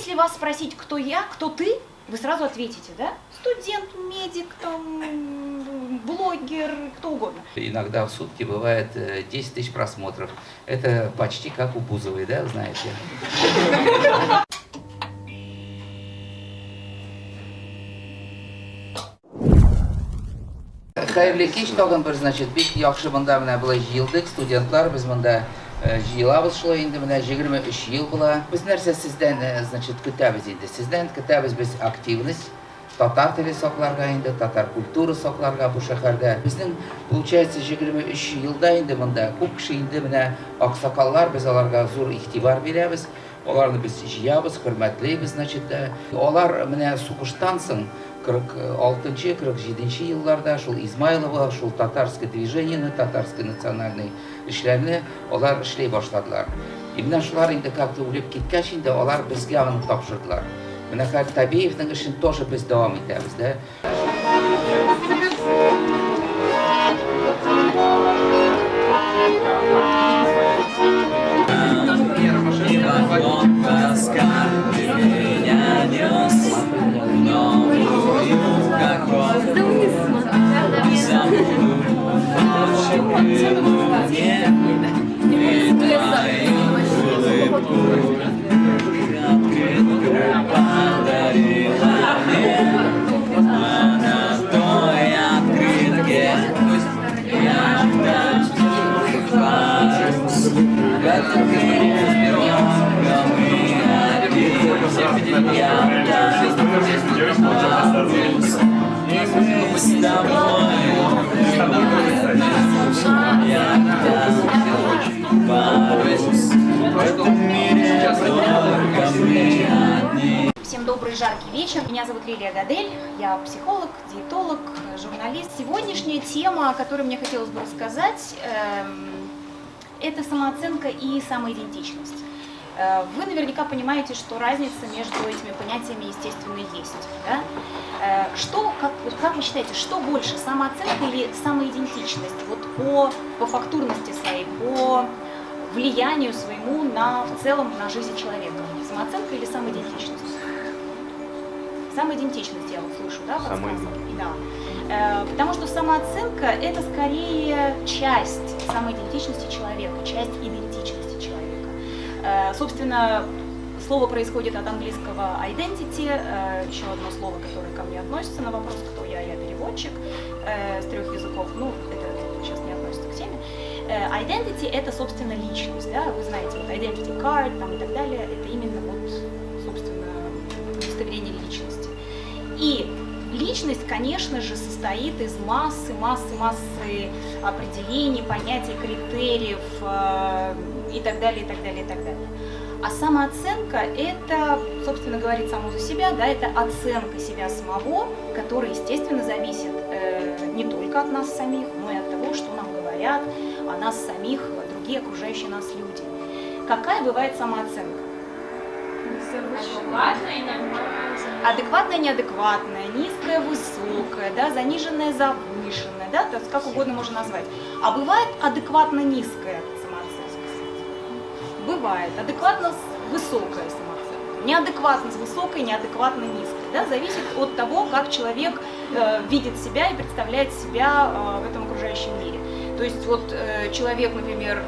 если вас спросить, кто я, кто ты, вы сразу ответите, да? Студент, медик, там, блогер, кто угодно. Иногда в сутки бывает 10 тысяч просмотров. Это почти как у Бузовой, да, знаете? Xayrli kech, tag'in bir, значит, bek yaxshi bunda mana bular yildik, studentlar, biz bunda yilamiz shu endi mana 23 yil bular. Biz narsa sizdan, значит, kutamiz endi. Sizdan kutamiz biz aktivность, tatar tili saqlarga endi, tatar kultura saqlarga bu shaharda. Bizning получается 23 yilda endi bunda ko'p kishi endi mana oqsoqollar, biz ularga zo'r e'tibor beramiz. Ularni biz jiyamiz, hurmatlaymiz, значит, ular mana suqishdan so'ng 46-47 yıllarda şul İzmailova, şul tatarskı движениеni, tatarskı nasionalniy işlerini olar işley başladılar. Именно şular indi как-то ulep ketkaç indi olar bizga uni topşırdılar. Mana Tabiyevning işini тоже biz davom etamiz da. Всем добрый жаркий вечер. Меня зовут Лилия Гадель, я психолог, диетолог, журналист. Сегодняшняя тема, о которой мне хотелось бы рассказать, это самооценка и самоидентичность. Вы наверняка понимаете, что разница между этими понятиями, естественно, есть. Да? Как вы считаете, что больше, самооценка или самоидентичность? Вот по фактурности своей, по влиянию своему в целом на жизнь человека. Самооценка или самоидентичность? Самоидентичность, я вот слышу, да, подсказки? Да. Потому что самооценка – это скорее часть самоидентичности человека, часть идентичности человека. Собственно, слово происходит от английского identity, еще одно слово, которое ко мне относится на вопрос, кто я переводчик с 3 языков, ну, это сейчас не относится к теме. Identity – это, собственно, личность, да, вы знаете, вот identity card там, и так далее, это именно вот, собственно, удостоверение личности. И личность, конечно же, состоит из массы определений, понятий, критериев и так далее, и так далее, и так далее. А самооценка – это, собственно, говорит само за себя, да, это оценка себя самого, которая, естественно, зависит не только от нас самих, но и от того, что нам говорят о нас самих, другие окружающие нас люди. Какая бывает самооценка? Адекватная, неадекватная, низкая, высокая, да, заниженная, завышенная, да, то есть как угодно можно назвать. А бывает адекватно низкая самооценка? Бывает адекватно высокая самооценка, неадекватно высокой, неадекватно низкой, да, зависит от того, как человек видит себя и представляет себя в этом окружающем мире. То есть вот человек, например,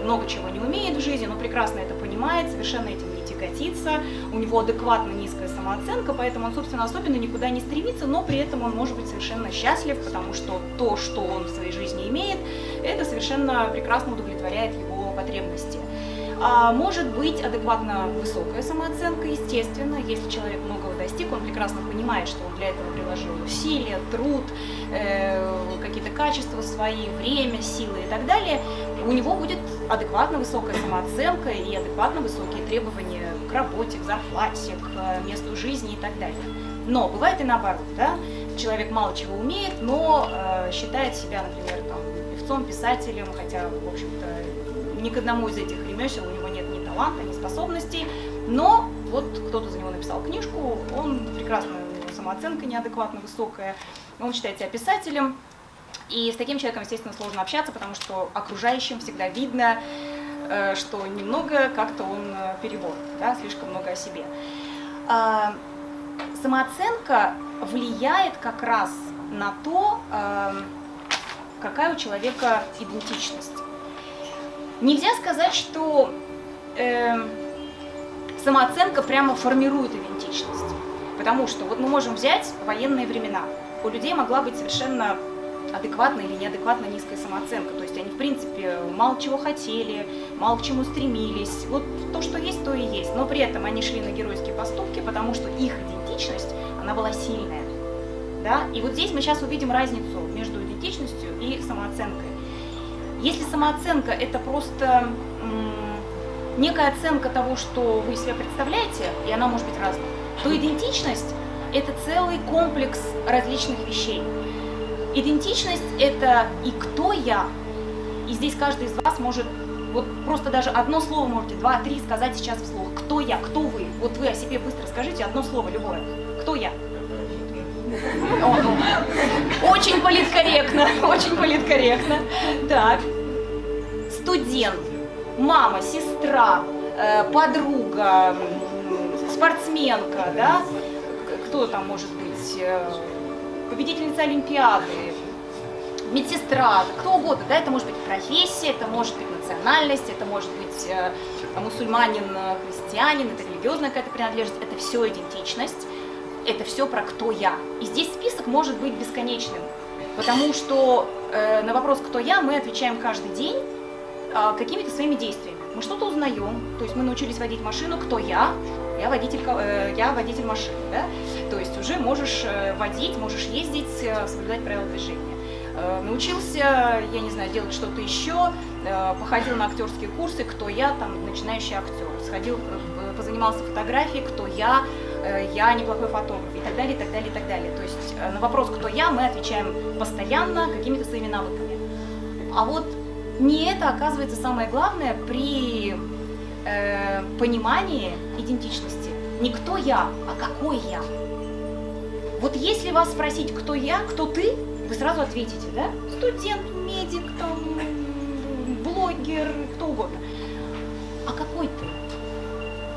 много чего не умеет в жизни, но прекрасно это понимает, совершенно этим не тяготится, у него адекватно низкая самооценка, поэтому он, собственно, особенно никуда не стремится, но при этом он может быть совершенно счастлив, потому что то, что он в своей жизни имеет, это совершенно прекрасно удовлетворяет его потребности. А может быть адекватно высокая самооценка, естественно, если человек многого достиг, он прекрасно понимает, что он для этого приложил усилия, труд, какие-то качества свои, время, силы и так далее, у него будет адекватно высокая самооценка и адекватно высокие требования к работе, к зарплате, к месту жизни и так далее. Но бывает и наоборот, да? Человек мало чего умеет, но считает себя, например, там, певцом, писателем, хотя, в общем-то, ни к одному из этих ремесел у него нет ни таланта, ни способностей, но вот кто-то за него написал книжку, он прекрасно, самооценка неадекватно высокая, он считает себя писателем, и с таким человеком, естественно, сложно общаться, потому что окружающим всегда видно, что немного как-то он перебор, да, слишком много о себе. Самооценка влияет как раз на то, какая у человека идентичность. Нельзя сказать, что самооценка прямо формирует идентичность. Потому что вот мы можем взять военные времена. У людей могла быть совершенно адекватная или неадекватно низкая самооценка. То есть они, в принципе, мало чего хотели, мало к чему стремились. Вот то, что есть, то и есть. Но при этом они шли на геройские поступки, потому что их идентичность, она была сильная. Да? И вот здесь мы сейчас увидим разницу между идентичностью и самооценкой. Если самооценка – это просто некая оценка того, что вы из себя представляете, и она может быть разной, то идентичность – это целый комплекс различных вещей. Идентичность – это и кто я, и здесь каждый из вас может, вот просто даже одно слово можете, 2-3 сказать сейчас вслух. Кто я, кто вы? Вот вы о себе быстро скажите одно слово, любое. Кто я? Очень политкорректно, очень политкорректно. Так. Студент, мама, сестра, подруга, спортсменка, да? Кто там может быть? Победительница Олимпиады, медсестра, кто угодно, да? Это может быть профессия, это может быть национальность, это может быть мусульманин, христианин, это религиозная какая-то принадлежность, это все идентичность. Это все про кто я. И здесь список может быть бесконечным, потому что на вопрос «кто я» мы отвечаем каждый день какими-то своими действиями. Мы что-то узнаем, то есть мы научились водить машину, кто я? Я водитель машины, да? То есть уже можешь водить, можешь ездить, соблюдать правила движения. Научился, я не знаю, делать что-то еще, походил на актерские курсы, кто я, там, начинающий актер, сходил, позанимался фотографией, кто я неплохой фотограф, и так далее, и так далее, и так далее. То есть на вопрос «кто я» мы отвечаем постоянно какими-то своими навыками. А вот не это оказывается самое главное при понимании идентичности. Не кто я, а какой я. Вот если вас спросить «кто я?», «кто ты?», вы сразу ответите, да? Студент, медик, там, блогер, кто угодно. А какой ты?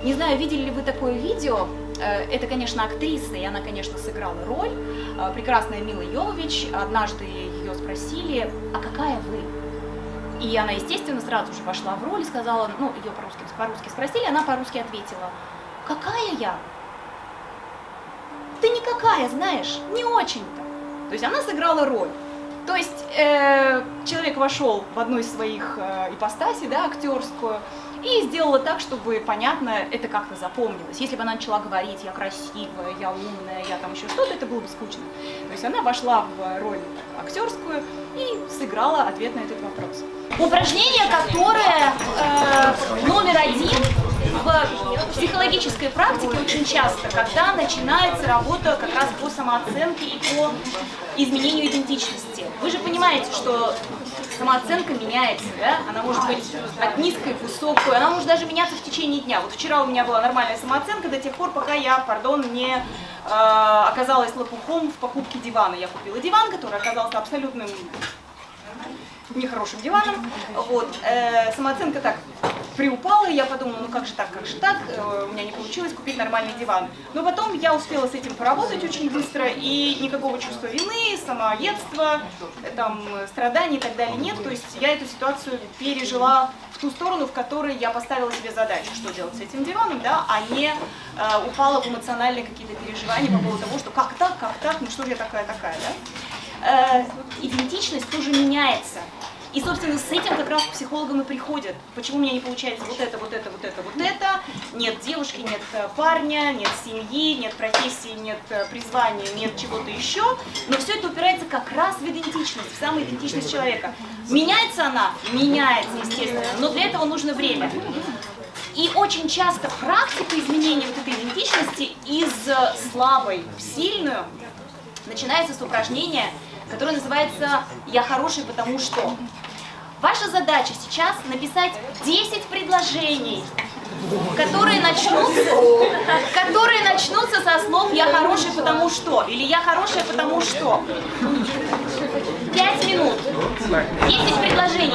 Не знаю, видели ли вы такое видео. Это, конечно, актриса, и она, конечно, сыграла роль. Прекрасная Мила Йовович. Однажды ее спросили: а какая вы? И она, естественно, сразу же вошла в роль и сказала, ну, ее по-русски спросили, она по-русски ответила: какая я? Ты никакая, знаешь, не очень-то. То есть она сыграла роль. То есть человек вошел в одну из своих ипостасей, да, актерскую, и сделала так, чтобы, понятно, это как-то запомнилось. Если бы она начала говорить: я красивая, я умная, я там еще что-то, это было бы скучно. То есть она вошла в роль актерскую и сыграла ответ на этот вопрос. Упражнение, которое номер один в психологической практике очень часто, когда начинается работа как раз по самооценке и по изменению идентичности. Вы же понимаете, что самооценка меняется, да? Она может быть от низкой к высокой, она может даже меняться в течение дня. Вот вчера у меня была нормальная самооценка до тех пор, пока я, не оказалась лопухом в покупке дивана. Я купила диван, который оказался абсолютным нехорошим диваном. Вот. Самооценка так приупала, и я подумала, ну как же так, у меня не получилось купить нормальный диван. Но потом я успела с этим поработать очень быстро, и никакого чувства вины, самоедства, там, страданий и так далее нет. То есть я эту ситуацию пережила в ту сторону, в которой я поставила себе задачу, что делать с этим диваном, да, а не упала в эмоциональные какие-то переживания по поводу того, что как так, ну что же я такая, да? Идентичность тоже меняется. И, собственно, с этим как раз к психологам и приходят. Почему у меня не получается вот это, нет девушки, нет парня, нет семьи, нет профессии, нет призвания, нет чего-то еще. Но все это упирается как раз в идентичность, в самоидентичность человека. Меняется она? Меняется, естественно, но для этого нужно время. И очень часто практика изменения вот этой идентичности из слабой в сильную начинается с упражнения, которое называется «Я хороший, потому что». Ваша задача сейчас написать 10 предложений, которые начнутся со слов «Я хороший, потому что» или «Я хорошая, потому что». 5 минут. 10 предложений.